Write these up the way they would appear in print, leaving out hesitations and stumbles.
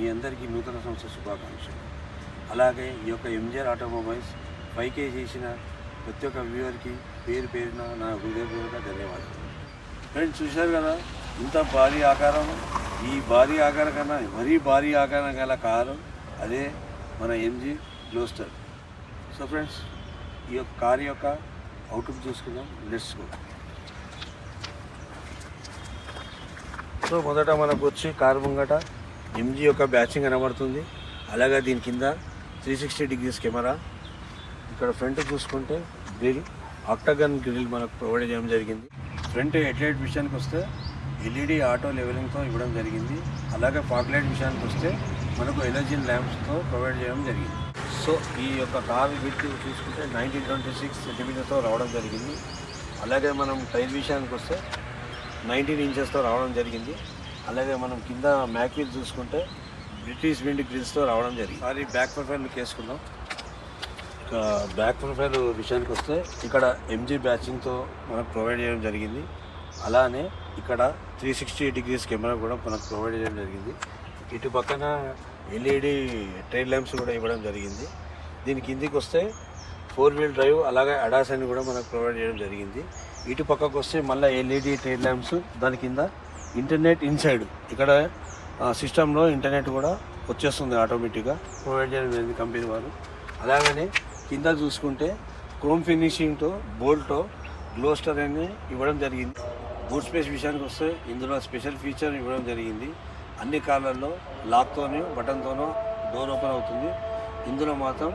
మీ అందరికీ నూతన సంవత్సర శుభాకాంక్షలు. అలాగే ఈ యొక్క ఎంజీఆర్ ఆటోమొబైల్స్ 5K చేసిన ప్రతి ఒక్క వ్యూవర్కి పేరు పేరున నా హృదయపూర్వక ధన్యవాదాలు. ఫ్రెండ్స్, చూశారు కదా ఇంత భారీ ఆకారం. ఈ భారీ ఆకారం కన్నా మరీ భారీ ఆకారం గల కారు అదే మన MG గ్లోస్టర్. సో ఫ్రెండ్స్, ఈ యొక్క కారు యొక్క అవుట్లుక్ చూసుకుందాం. Let's go. సో మొదట మనకు వచ్చి కారు ముంగట MG యొక్క బ్యాచింగ్ కనబడుతుంది. అలాగే దీని కింద 360 డిగ్రీస్ కెమెరా. ఇక్కడ ఫ్రంట్ చూసుకుంటే గ్రిల్, ఆక్టాగన్ గ్రిల్ మనకు ప్రొవైడ్ చేయడం జరిగింది. ఫ్రంట్ హెడ్లైట్ విషయానికి వస్తే LED ఆటో లెవెలింగ్తో ఇవ్వడం జరిగింది. అలాగే ఫాగ్ లైట్ విషయానికి వస్తే మనకు ఎలర్జిన్ ల్యాంప్స్తో ప్రొవైడ్ చేయడం జరిగింది. సో ఈ యొక్క కార్ విడ్త్ చూసుకుంటే 1926 సెంటీమీటర్తో రావడం జరిగింది. అలాగే మనం టైర్ విషయానికి వస్తే 19 ఇంచెస్తో రావడం జరిగింది. అలాగే మనం కింద మ్యాక్ వీల్ చూసుకుంటే బ్రిటిష్ విండ్ గ్రిల్స్తో రావడం జరిగింది. అది బ్యాక్ ప్రొఫైల్ కేసుకుందాం. ఇక బ్యాక్ ప్రొఫైల్ విషయానికి వస్తే ఇక్కడ MG బ్యాచింగ్తో మనకు ప్రొవైడ్ చేయడం జరిగింది. అలానే ఇక్కడ 360 డిగ్రీస్ కెమెరా కూడా మనకు ప్రొవైడ్ చేయడం జరిగింది. ఇటు పక్కన LED టైల్ ల్యాంప్స్ కూడా ఇవ్వడం జరిగింది. దీని కిందికి వస్తే 4 వీల్ డ్రైవ్ అలాగే అడాస్ అని కూడా మనకు ప్రొవైడ్ చేయడం జరిగింది. ఇటు పక్కకు వస్తే మళ్ళీ LED టైల్ ల్యాంప్స్, దాని కింద ఇంటర్నెట్ ఇన్సైడ్ ఇక్కడ సిస్టంలో ఇంటర్నెట్ కూడా వచ్చేస్తుంది ఆటోమేటిక్గా, ప్రొవైడ్ చేయడం జరిగింది కంపెనీ వారు. అలాగనే కింద చూసుకుంటే క్రోమ్ ఫినిషింగ్తో బోల్ట్తో గ్లోస్టర్ అని ఇవ్వడం జరిగింది. బూట్ స్పేస్ విషయానికి వస్తే ఇందులో స్పెషల్ ఫీచర్ ఇవ్వడం జరిగింది. అన్ని కార్లలో లాక్తోనూ బటన్తోనూ డోర్ ఓపెన్ అవుతుంది. ఇందులో మాత్రం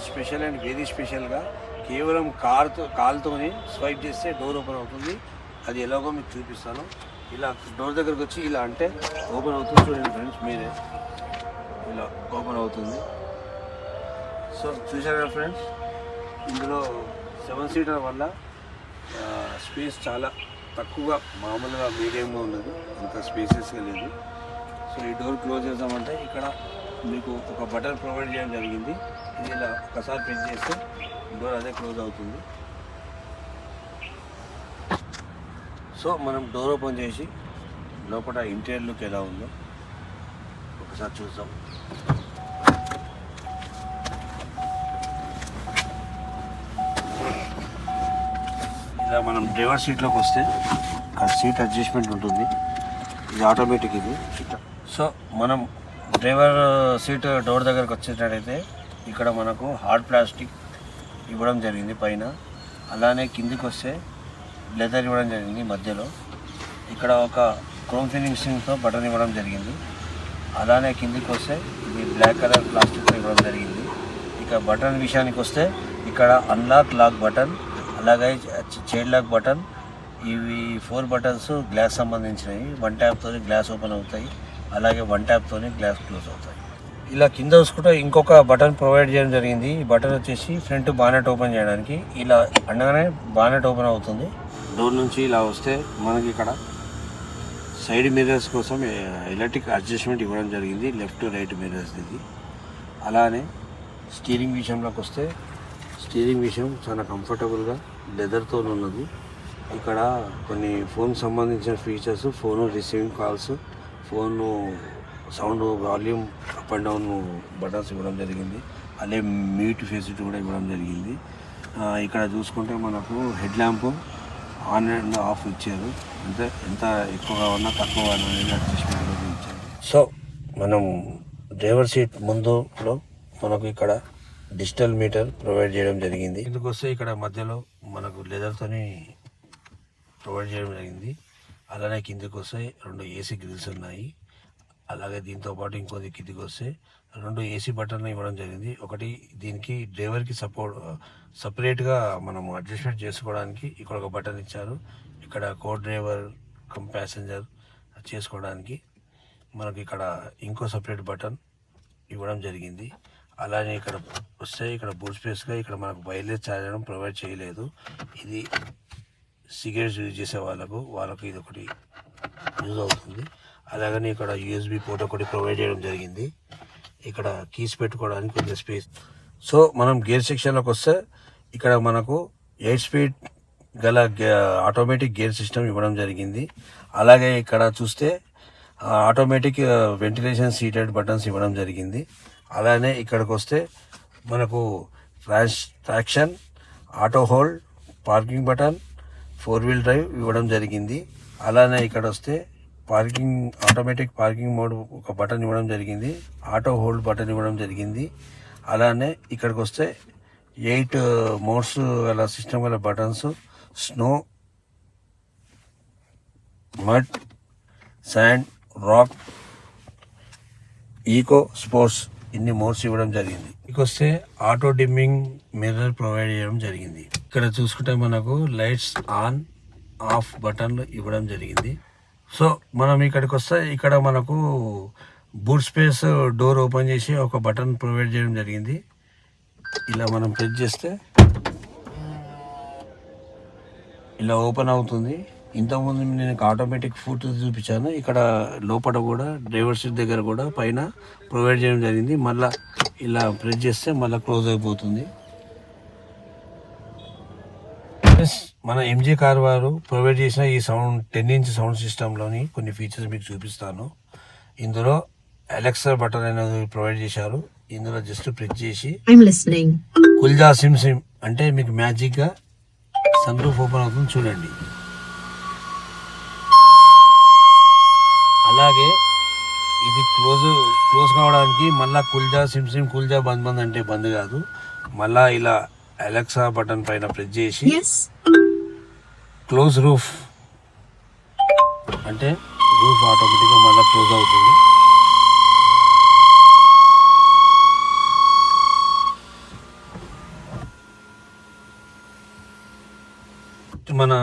స్పెషల్ అండ్ వెరీ స్పెషల్గా కేవలం కాల్తోని స్వైప్ చేస్తే డోర్ ఓపెన్ అవుతుంది. అది ఎలాగో మీకు చూపిస్తాను. ఇలా డోర్ దగ్గరకు వచ్చి ఇలా అంటే ఓపెన్ అవుతుంది. చూడండి ఫ్రెండ్స్, మీరే ఇలా ఓపెన్ అవుతుంది. సో చూసారు కదా ఫ్రెండ్స్, ఇందులో 7 సీటర్ వల్ల స్పేస్ చాలా తక్కువగా, మామూలుగా మీడియంగా ఉన్నది, అంత స్పేసెస్గా లేదు. సో ఈ డోర్ క్లోజ్ చేద్దామంటే ఇక్కడ మీకు ఒక బటన్ ప్రొవైడ్ చేయడం జరిగింది. ఇది ఇలా ఒకసారి ప్రెస్ చేస్తే డోర్ అదే క్లోజ్ అవుతుంది. సో మనం డోర్ ఓపెన్ చేసి లోపల ఇంటీరియర్ లుక్ ఎలా ఉందో ఒకసారి చూద్దాం. ఇలా మనం డ్రైవర్ సీట్లోకి వస్తే ఇక్కడ సీట్ అడ్జస్ట్మెంట్ ఉంటుంది. ఇది ఆటోమేటిక్ ఇది. సో మనం డ్రైవర్ సీట్ డోర్ దగ్గరకు వచ్చేటట్టయితే ఇక్కడ మనకు హార్డ్ ప్లాస్టిక్ ఇవ్వడం జరిగింది పైన. అలానే కిందికి వస్తే లెదర్ ఇవ్వడం జరిగింది మధ్యలో. ఇక్కడ ఒక క్రోమ్ ఫినిషింగ్తో బటన్ ఇవ్వడం జరిగింది. అలానే కిందికి వస్తే ఇది బ్లాక్ కలర్ ప్లాస్టిక్తో ఇవ్వడం జరిగింది. ఇక బటన్ విషయానికి వస్తే ఇక్కడ అన్లాక్, లాక్ బటన్, అలాగే చైల్డ్ లాక్ బటన్, ఇవి 4 బటన్స్ గ్లాస్ సంబంధించినవి. 1 ట్యాప్తోని గ్లాస్ ఓపెన్ అవుతాయి, అలాగే 1 ట్యాప్తోని గ్లాస్ క్లోజ్ అవుతాయి. ఇలా కింద చూసుకుంటే ఇంకొక బటన్ ప్రొవైడ్ చేయడం జరిగింది. ఈ బటన్ వచ్చేసి ఫ్రంట్ బానెట్ ఓపెన్ చేయడానికి. ఇలా అనగానే బానెట్ ఓపెన్ అవుతుంది. డోర్ నుంచి ఇలా వస్తే మనకి ఇక్కడ సైడ్ మిర్రర్స్ కోసం ఎలక్ట్రిక్ అడ్జస్ట్మెంట్ ఇవ్వడం జరిగింది, లెఫ్ట్ రైట్ మిర్రర్స్ ఇది. అలానే స్టీరింగ్ విషయంలోకి వస్తే స్టీరింగ్ విషయం చాలా కంఫర్టబుల్గా లెదర్తో ఉన్నది. ఇక్కడ కొన్ని ఫోన్ సంబంధించిన features, phone receiving calls, phone sound volume up and down buttons ఇవ్వడం జరిగింది. అలాగే మ్యూట్ ఫెసిలిటీ కూడా ఇవ్వడం జరిగింది. ఇక్కడ చూసుకుంటే మనకు head lamp on and of ఇచ్చారు. అంటే ఎంత ఎక్కువగా ఉన్నా తక్కువ అనేది అడ్జస్ట్మెంట్ ఇచ్చారు. సో మనం డ్రైవర్ సీట్ ముందులో మనకు ఇక్కడ డిజిటల్ మీటర్ ప్రొవైడ్ చేయడం జరిగింది. ఇందుకు వస్తే ఇక్కడ మధ్యలో మనకు లెదర్తోని ప్రొవైడ్ చేయడం జరిగింది. అలానే కిందికి వస్తే 2 AC గ్రిల్స్ ఉన్నాయి. అలాగే దీంతో పాటు ఇంకోది కిందికి వస్తే 2 AC బటన్లు ఇవ్వడం జరిగింది. ఒకటి దీనికి డ్రైవర్కి సపరేట్గా మనం అడ్జస్ట్మెంట్ చేసుకోవడానికి ఇక్కడ ఒక బటన్ ఇచ్చారు. ఇక్కడ కో డ్రైవర్ కమ్ ప్యాసింజర్ చేసుకోవడానికి మనకి ఇక్కడ ఇంకో సపరేట్ బటన్ ఇవ్వడం జరిగింది. అలానే ఇక్కడ వస్తే ఇక్కడ బూట్ స్పేస్గా ఇక్కడ మనకు వైర్లెస్ ఛార్జర్ ప్రొవైడ్ చేయలేదు. ఇది సిగరెట్స్ యూజ్ చేసే వాళ్ళకు ఇది ఒకటి యూజ్ అవుతుంది. అలాగని ఇక్కడ USB పోర్ట్ ఒకటి ప్రొవైడ్ చేయడం జరిగింది. ఇక్కడ కీస్ పెట్టుకోవడానికి కొంచెం స్పేస్. సో మనం గేర్ సెక్షన్లోకి వస్తే ఇక్కడ మనకు 8 స్పీడ్ గల ఆటోమేటిక్ గేర్ సిస్టమ్ ఇవ్వడం జరిగింది. అలాగే ఇక్కడ చూస్తే ఆటోమేటిక్ వెంటిలేషన్ సీటెడ్ బటన్స్ ఇవ్వడం జరిగింది. అలానే ఇక్కడికి వస్తే మనకు traction, auto hold, parking button, 4-wheel drive ఇవ్వడం జరిగింది. అలానే ఇక్కడ వస్తే ఆటోమేటిక్ పార్కింగ్ మోడ్ ఒక బటన్ ఇవ్వడం జరిగింది. ఆటో హోల్డ్ బటన్ ఇవ్వడం జరిగింది. అలానే ఇక్కడికి వస్తే 8 మోడ్స్ గల సిస్టమ్ గల buttons, snow, mud, sand, rock, eco, sports ఇన్ని మోడ్స్ ఇవ్వడం జరిగింది. ఇక వస్తే ఆటో డిమ్మింగ్ మిర్రర్ ప్రొవైడ్ చేయడం జరిగింది. ఇక్కడ చూసుకుంటే మనకు లైట్స్ ఆన్ ఆఫ్ బటన్లు ఇవ్వడం జరిగింది. సో మనం ఇక్కడికి వస్తే ఇక్కడ మనకు బూట్ స్పేస్ డోర్ ఓపెన్ చేసి ఒక బటన్ ప్రొవైడ్ చేయడం జరిగింది. ఇలా మనం ప్రెస్ చేస్తే ఇలా ఓపెన్ అవుతుంది. ఇంతకుముందు నేను ఆటోమేటిక్ ఫుట్ చూపించాను. ఇక్కడ లోపల కూడా డ్రైవర్ సీట్ దగ్గర కూడా పైన ప్రొవైడ్ చేయడం జరిగింది. మళ్ళీ ఇలా ప్రెస్ చేస్తే మళ్ళీ క్లోజ్ అయిపోతుంది. మన ఎంజీ కార్ వారు ప్రొవైడ్ చేసిన ఈ 10-inch సౌండ్ సిస్టంలోని కొన్ని ఫీచర్స్ మీకు చూపిస్తాను. ఇందులో అలెక్సా బటన్ అనేది ప్రొవైడ్ చేశారు. ఇందులో జస్ట్ ప్రెస్ చేసి కుల్జా సిమ్ సిమ్ అంటే మీకు మ్యాజిక్గా సన్ రూఫ్ ఓపెన్ అవుతుంది చూడండి. అలాగే ఇది క్లోజ్ కావడానికి మళ్ళీ కుల్జా సిమ్ సిమ్ కుల్జా బంద్ అంటే బంద్ కాదు. మళ్ళా ఇలా అలెక్సా బటన్ పైన ప్రెస్ చేసి క్లోజ్ రూఫ్ అంటే రూఫ్ ఆటోమేటిక్గా మళ్ళీ క్లోజ్ అవుతుంది. మన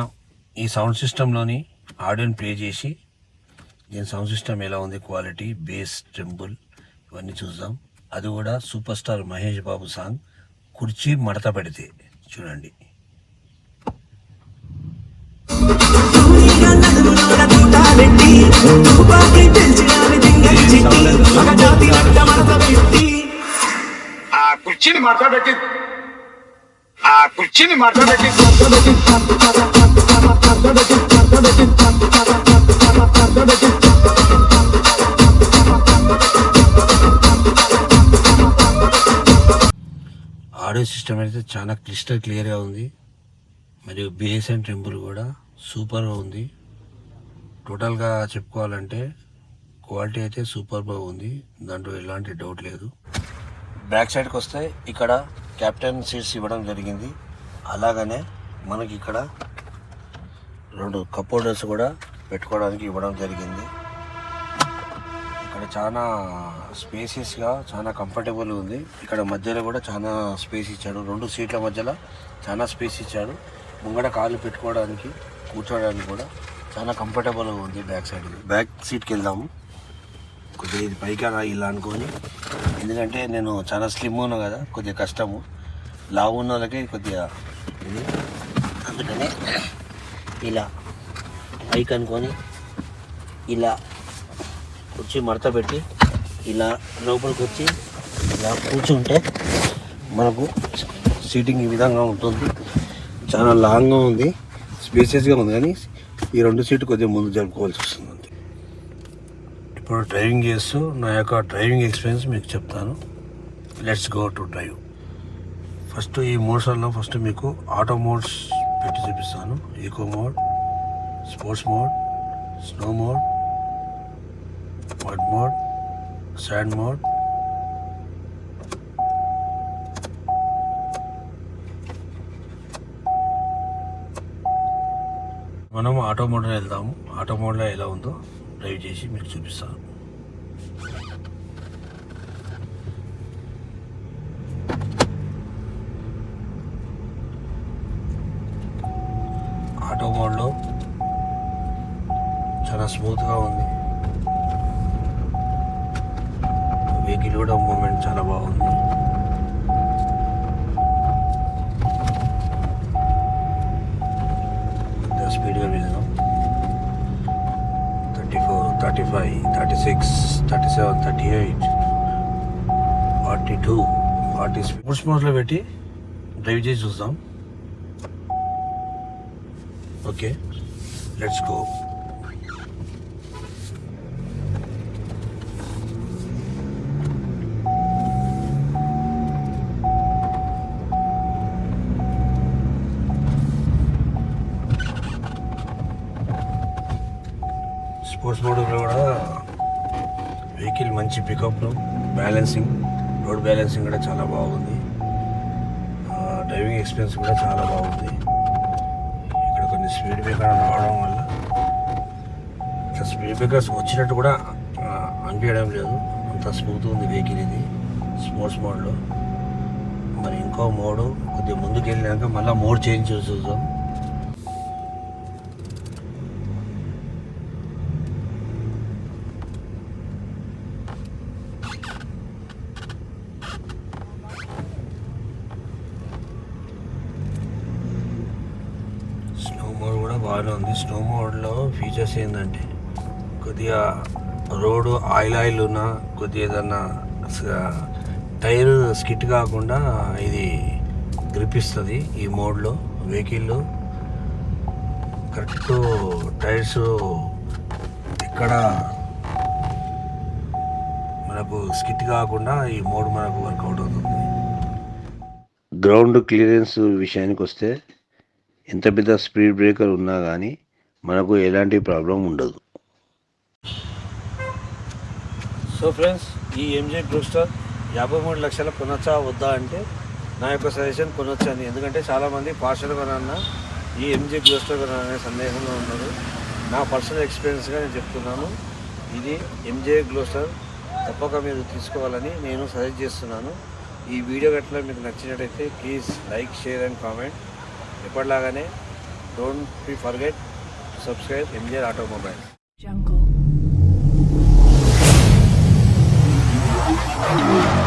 ఈ సౌండ్ సిస్టంలోని ఆడియోని ప్లే చేసి దీని సౌండ్ సిస్టమ్ ఎలా ఉంది, క్వాలిటీ, బేస్, ట్రెంబుల్ ఇవన్నీ చూద్దాం. అది కూడా super star Mahesh Babu song కుర్చీ మడత పెడితే చూడండి. కుర్చీని మాట్లాడబెట్టి ఆడియో సిస్టమ్ అయితే చాలా క్లియర్గా ఉంది. మరియు బేస్ అండ్ టెంపుల్ కూడా సూపర్గా ఉంది. టోటల్గా చెప్పుకోవాలంటే క్వాలిటీ అయితే సూపర్గా ఉంది, దాంట్లో ఎలాంటి డౌట్ లేదు. బ్యాక్ సైడ్కి వస్తే ఇక్కడ క్యాప్టెన్ సీట్స్ ఇవ్వడం జరిగింది. అలాగనే మనకి ఇక్కడ 2 కప్ హోల్డర్స్ కూడా పెట్టుకోవడానికి ఇవ్వడం జరిగింది. ఇక్కడ చాలా స్పేసియస్గా చాలా కంఫర్టబుల్ ఉంది. ఇక్కడ మధ్యలో కూడా చాలా స్పేస్ ఇచ్చాడు. 2 సీట్ల మధ్యలో చాలా స్పేస్ ఇచ్చాడు. ముంగడ కాళ్ళు పెట్టుకోవడానికి కూర్చోవడానికి కూడా చాలా కంఫర్టబుల్గా ఉంది. బ్యాక్ సీట్కి వెళ్దాము. కొద్దిగా ఇది పైకి ఇలా అనుకొని, ఎందుకంటే నేను చాలా స్లిమ్ ఉన్నా కదా, కొద్దిగా కష్టము. లావు ఉన్న వాళ్ళకి కొద్దిగా ఇది, అందుకనే ఇలా పైకి అనుకొని ఇలా కుర్చీ మడత పెట్టి ఇలా లోపలికి వచ్చి ఇలా కూర్చుంటే మనకు సీటింగ్ ఈ విధంగా ఉంటుంది. చాలా లాంగ్గా ఉంది, స్పేసియస్గా ఉంది. కానీ ఈ 2 సీట్లు కొద్దిగా ముందు జరుపుకోవాల్సి వస్తుంది. ఇప్పుడు డ్రైవింగ్ చేస్తూ నా యొక్క డ్రైవింగ్ ఎక్స్పీరియన్స్ మీకు చెప్తాను. Let's go to drive. First ఈ మోడ్స్లో ఫస్ట్ మీకు ఆటో మోడ్స్ పెట్టి చూపిస్తాను. Eco mode, sports mode, snow mode, mud mode, sand mode, మనం ఆటో మోడ్లో వెళ్దాము. ఆటో మోడ్లో ఎలా ఉందో డ్రైవ్ చేసి మీకు చూపిస్తాను. ఆటో మోడ్లో చాలా స్మూత్గా ఉంది. వెహికల్ కూడా మూమెంట్ చాలా బాగుంది. స్పీడ్గా వెళ్దాం. 34, 35, 36, 37, 38, 42, 40 స్పోర్ట్స్ మోడ్లో పెట్టి డ్రైవ్ చేసి చూద్దాం. Okay, let's go. స్పోర్ట్స్ మోడ్లో కూడా వెహికల్ మంచి పికప్, బ్యాలెన్సింగ్, రోడ్ బ్యాలెన్సింగ్ కూడా చాలా బాగుంది. డ్రైవింగ్ ఎక్స్పీరియన్స్ కూడా చాలా బాగుంది. ఇక్కడ కొన్ని స్పీడ్ బ్రేకర్ రావడం వల్ల ఇట్లా స్పీడ్ బ్రేకర్స్ వచ్చినట్టు కూడా అనిపించడం లేదు. అంత స్మూత్ ఉంది వెహికల్ ఇది స్పోర్ట్స్ మోడ్లో. మరి ఇంకో మోడు కొద్దిగా ముందుకు వెళ్ళినాక మళ్ళీ మోడ్ చేంజ్ చేసి చూద్దాం. స్నో మోడ్ కూడా బాగానే ఉంది. స్నో మోడ్లో ఫీచర్స్ ఏంటంటే కొద్దిగా రోడ్డు ఆయిల్ ఉన్నా కొద్దిగా ఏదన్నా టైర్ స్కిట్ కాకుండా ఇది గ్రిప్ ఇస్తుంది. ఈ మోడ్లో వెహికల్లో కరెక్ట్ టైర్స్ ఎక్కడ మనకు స్కిట్ కాకుండా ఈ మోడ్ మనకు వర్కౌట్ అవుతుంది. గ్రౌండ్ క్లియరెన్స్ విషయానికి వస్తే ఎంత పెద్ద స్పీడ్ బ్రేకర్ ఉన్నా కానీ మనకు ఎలాంటి ప్రాబ్లం ఉండదు. సో ఫ్రెండ్స్, ఈ ఎంజే గ్లోస్టర్ 53 లక్షల కొనొచ్చా వద్దా అంటే నా యొక్క సజెషన్ కొనొచ్చు అని. ఎందుకంటే చాలామంది పార్షల్ కొనన్నా ఈ ఎంజే గ్లోస్టర్ కొనాలనే సందేహంలో ఉన్నారు. నా పర్సనల్ ఎక్స్పీరియన్స్గా నేను చెప్తున్నాను. ఇది ఎంజే గ్లోస్టర్ తప్పక మీరు తీసుకోవాలని నేను సజెస్ట్ చేస్తున్నాను. ఈ వీడియో గట్లా మీకు నచ్చినట్టయితే please like, share and comment. ఎప్పటిలాగానే don't be forget to subscribe MJ automobile. Jungle.